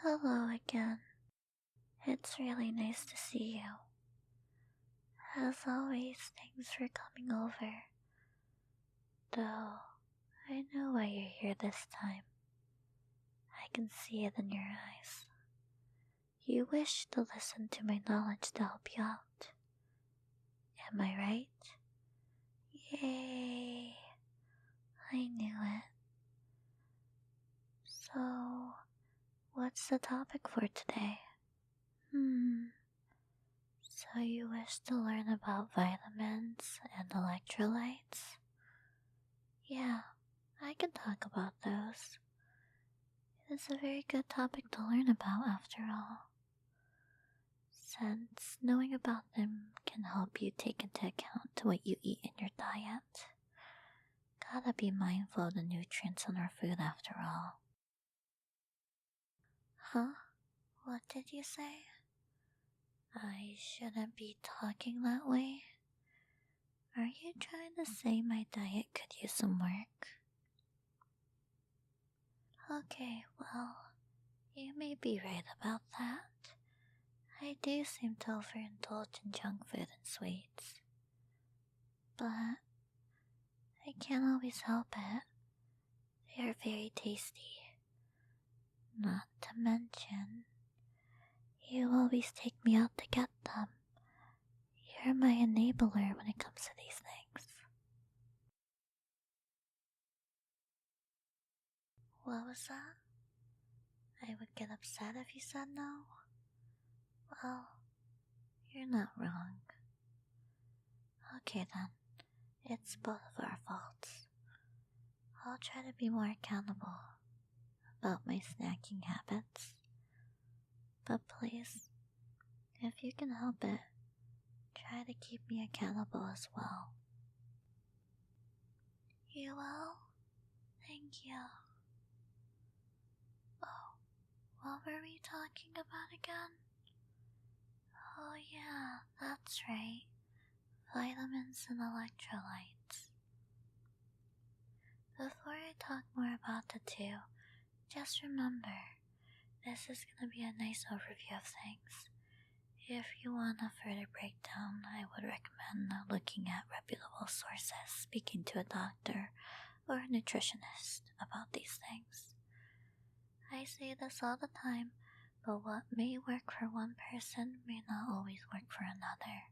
Hello again. It's really nice to see you. As always, thanks for coming over. Though, I know why you're here this time. I can see it in your eyes. You wish to listen to my knowledge to help you out. Am I right? Yay! I knew it. So, what's the topic for today? So you wish to learn about vitamins and electrolytes? Yeah, I can talk about those. It is a very good topic to learn about after all, since knowing about them can help you take into account what you eat in your diet. Gotta be mindful of the nutrients in our food after all. Huh? What did you say? I shouldn't be talking that way? Are you trying to say my diet could use some work? Okay, well, you may be right about that. I do seem to overindulge in junk food and sweets. But I can't always help it. They are very tasty. Not to mention, you always take me out to get them. You're my enabler when it comes to these things. What was that? I would get upset if you said no? Well, you're not wrong. Okay then, it's both of our faults. I'll try to be more accountable about my snacking habits. But please, if you can help it, try to keep me accountable as well. You will? Thank you. Oh, what were we talking about again? Oh yeah, that's right. Vitamins and electrolytes. Before I talk more about the two, just remember, this is going to be a nice overview of things. If you want a further breakdown, I would recommend looking at reputable sources, speaking to a doctor or a nutritionist about these things. I say this all the time, but what may work for one person may not always work for another.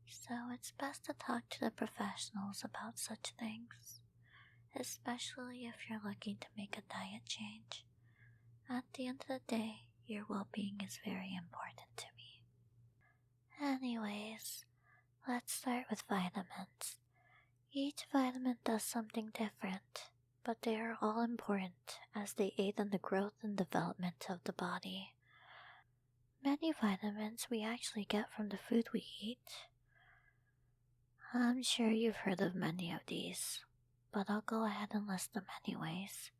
So it's best to talk to the professionals about such things, especially if you're looking to make a diet change. At the end of the day, your well-being is very important to me. Anyways, let's start with vitamins. Each vitamin does something different, but they are all important as they aid in the growth and development of the body. Many vitamins we actually get from the food we eat. I'm sure you've heard of many of these, but I'll go ahead and list them anyways.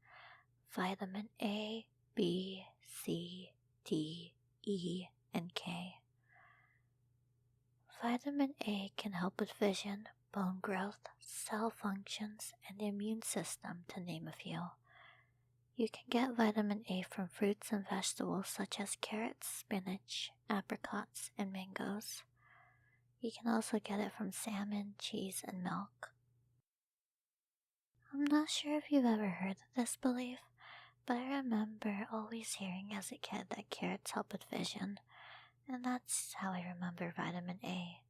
Vitamin A, B, C, D, E, and K. Vitamin A can help with vision, bone growth, cell functions, and the immune system, to name a few. You can get vitamin A from fruits and vegetables such as carrots, spinach, apricots, and mangoes. You can also get it from salmon, cheese, and milk. I'm not sure if you've ever heard of this belief, but I remember always hearing as a kid that carrots help with vision, and that's how I remember vitamin A.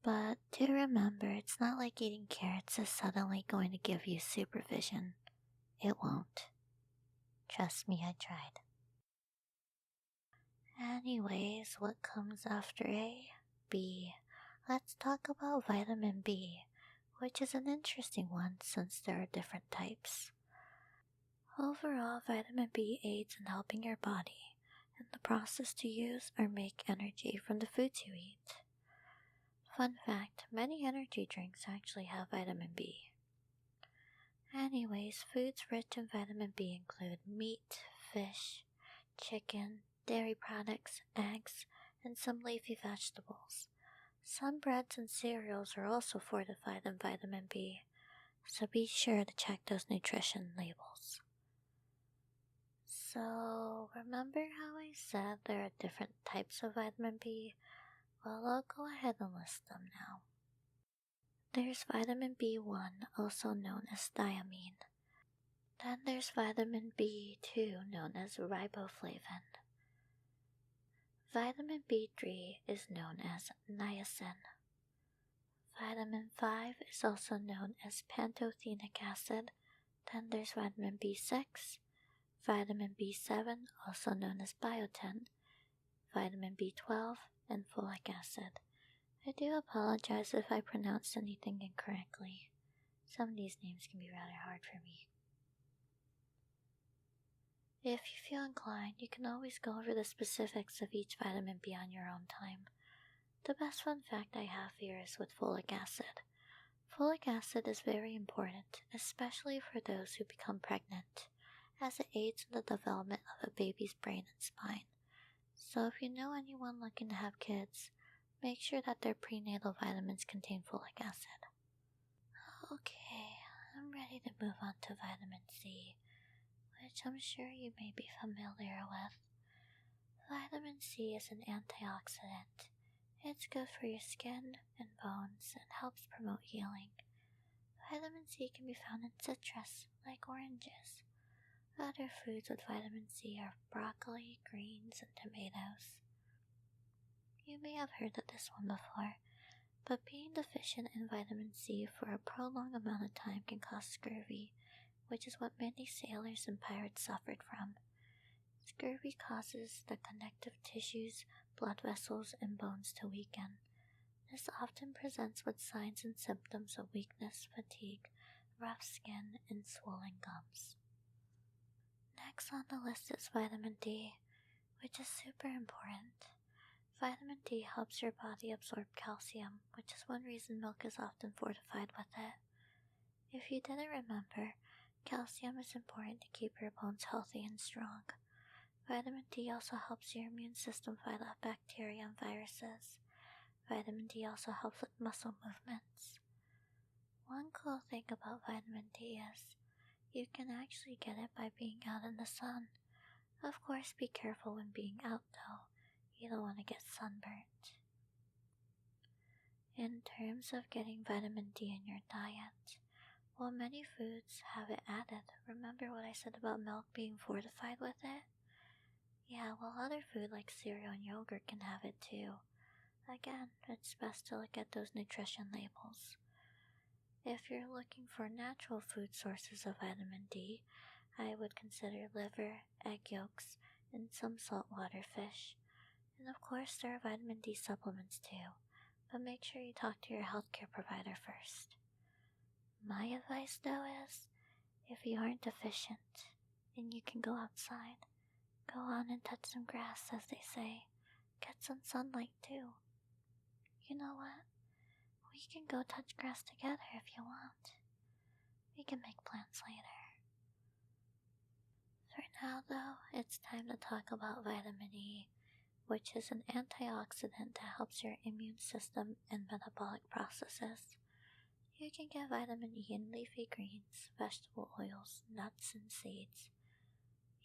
But do remember, it's not like eating carrots is suddenly going to give you supervision. It won't. Trust me, I tried. Anyways, what comes after A? B. Let's talk about vitamin B, which is an interesting one since there are different types. Overall, vitamin B aids in helping your body in the process to use or make energy from the foods you eat. Fun fact, many energy drinks actually have vitamin B. Anyways, foods rich in vitamin B include meat, fish, chicken, dairy products, eggs, and some leafy vegetables. Some breads and cereals are also fortified in vitamin B, so be sure to check those nutrition labels. So, Remember how I said there are different types of vitamin B? Well, I'll go ahead and list them now. There's vitamin B1, also known as thiamine. Then there's vitamin B2, known as riboflavin. Vitamin B3 is known as niacin. Vitamin 5 is also known as pantothenic acid. Then there's vitamin B6, vitamin B7, also known as biotin, vitamin B12, and folic acid. I do apologize if I pronounced anything incorrectly. Some of these names can be rather hard for me. If you feel inclined, you can always go over the specifics of each vitamin B on your own time. The best fun fact I have here is with folic acid. Folic acid is very important, especially for those who become pregnant, as it aids in the development of a baby's brain and spine. So if you know anyone looking to have kids, make sure that their prenatal vitamins contain folic acid. Okay, I'm ready to move on to vitamin C, which I'm sure you may be familiar with. Vitamin C is an antioxidant. It's good for your skin and bones and helps promote healing. Vitamin C can be found in citrus, like oranges. Other foods with vitamin C are broccoli, greens, and tomatoes. You may have heard of this one before, but being deficient in vitamin C for a prolonged amount of time can cause scurvy, which is what many sailors and pirates suffered from. Scurvy causes the connective tissues, blood vessels, and bones to weaken. This often presents with signs and symptoms of weakness, fatigue, rough skin, and swollen gums. Next on the list is vitamin D, which is super important. Vitamin D helps your body absorb calcium, which is one reason milk is often fortified with it. If you didn't remember, calcium is important to keep your bones healthy and strong. Vitamin D also helps your immune system fight off bacteria and viruses. Vitamin D also helps with muscle movements. One cool thing about vitamin D is you can actually get it by being out in the sun. Of course, be careful when being out though. You don't want to get sunburnt. In terms of getting vitamin D in your diet, while many foods have it added, remember what I said about milk being fortified with it? Yeah, well, other food like cereal and yogurt can have it too. Again, it's best to look at those nutrition labels. If you're looking for natural food sources of vitamin D, I would consider liver, egg yolks, and some saltwater fish. And of course, there are vitamin D supplements too, but make sure you talk to your healthcare provider first. My advice though is, if you aren't deficient and you can go outside, go on and touch some grass, as they say. Get some sunlight too. You know what? We can go touch grass together if you want. We can make plans later. For now though, it's time to talk about vitamin E, which is an antioxidant that helps your immune system and metabolic processes. You can get vitamin E in leafy greens, vegetable oils, nuts, and seeds.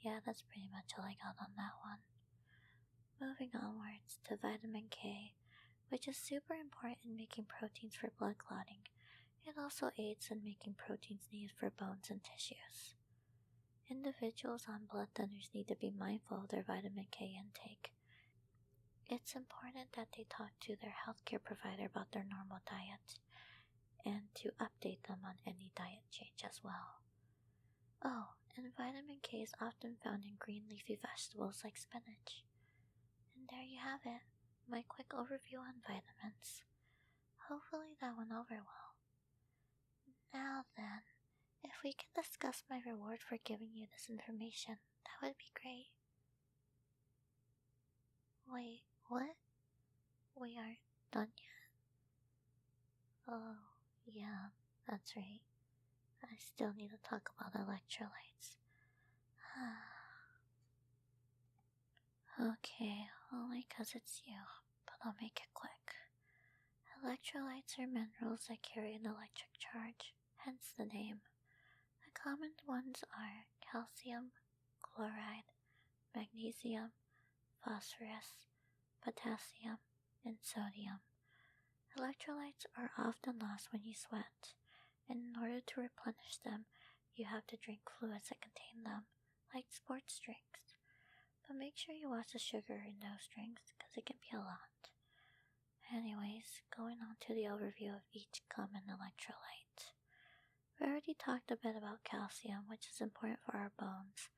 Yeah, that's pretty much all I got on that one. Moving onwards to vitamin K, which is super important in making proteins for blood clotting. It also aids in making proteins needed for bones and tissues. Individuals on blood thinners need to be mindful of their vitamin K intake. It's important that they talk to their healthcare provider about their normal diet and to update them on any diet change as well. Oh, and vitamin K is often found in green leafy vegetables like spinach. And there you have it, my quick overview on vitamins. Hopefully that went over well. Now then, if we can discuss my reward for giving you this information, that would be great. Wait, what? We aren't done yet? Oh, yeah, that's right. I still need to talk about electrolytes. Okay, only 'cause it's you, but I'll make it quick. Electrolytes are minerals that carry an electric charge, hence the name. The common ones are calcium, chloride, magnesium, phosphorus, potassium, and sodium. Electrolytes are often lost when you sweat, and in order to replenish them, you have to drink fluids that contain them, like sports drinks. But make sure you watch the sugar in those drinks, because it can be a lot. Anyways, going on to the overview of each common electrolyte. We already talked a bit about calcium, which is important for our bones.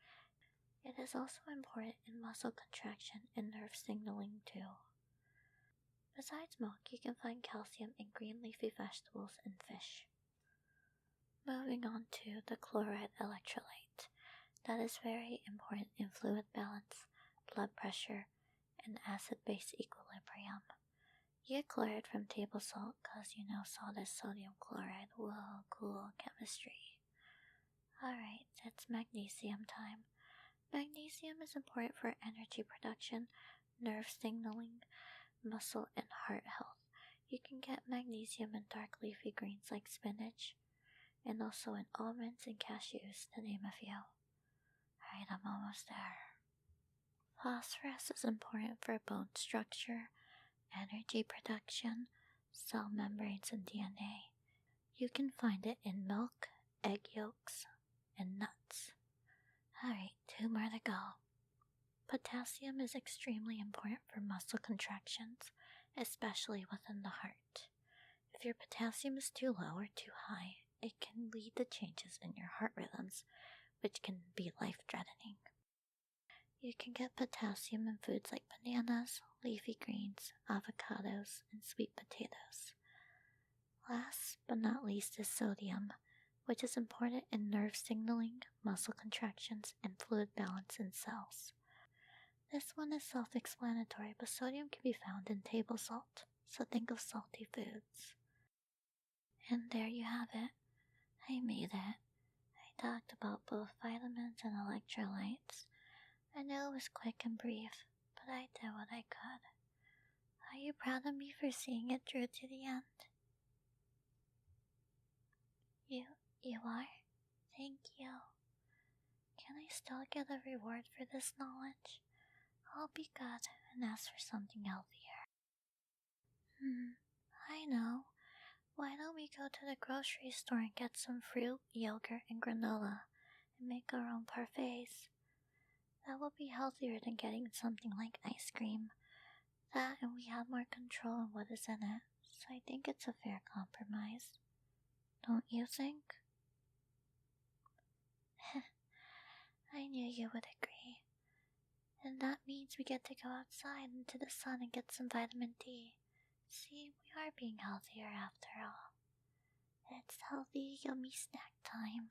It is also important in muscle contraction and nerve signaling too. Besides milk, you can find calcium in green leafy vegetables and fish. Moving on to the chloride electrolyte. That is very important in fluid balance, blood pressure, and acid-base equilibrium. You get chloride from table salt because salt is sodium chloride. Whoa, cool chemistry. Alright, it's magnesium time. Magnesium is important for energy production, nerve signaling, muscle, and heart health. You can get magnesium in dark leafy greens like spinach, and also in almonds and cashews, to name a few. Alright, I'm almost there. Phosphorus is important for bone structure, energy production, cell membranes, and DNA. You can find it in milk, egg yolks, and nuts. Alright, 2 more to go. Potassium is extremely important for muscle contractions, especially within the heart. If your potassium is too low or too high, it can lead to changes in your heart rhythms, which can be life-threatening. You can get potassium in foods like bananas, leafy greens, avocados, and sweet potatoes. Last but not least is sodium, which is important in nerve signaling, muscle contractions, and fluid balance in cells. This one is self-explanatory, but sodium can be found in table salt, so think of salty foods. And there you have it. I made it. I talked about both vitamins and electrolytes. I know it was quick and brief, but I did what I could. Are you proud of me for seeing it through to the end? You are? Thank you. Can I still get a reward for this knowledge? I'll be good and ask for something healthier. I know. Why don't we go to the grocery store and get some fruit, yogurt, and granola, and make our own parfaits? That will be healthier than getting something like ice cream. That, and we have more control on what is in it, so I think it's a fair compromise. Don't you think? I knew you would agree. And that means we get to go outside into the sun and get some vitamin D. See, we are being healthier after all. It's healthy, yummy snack time.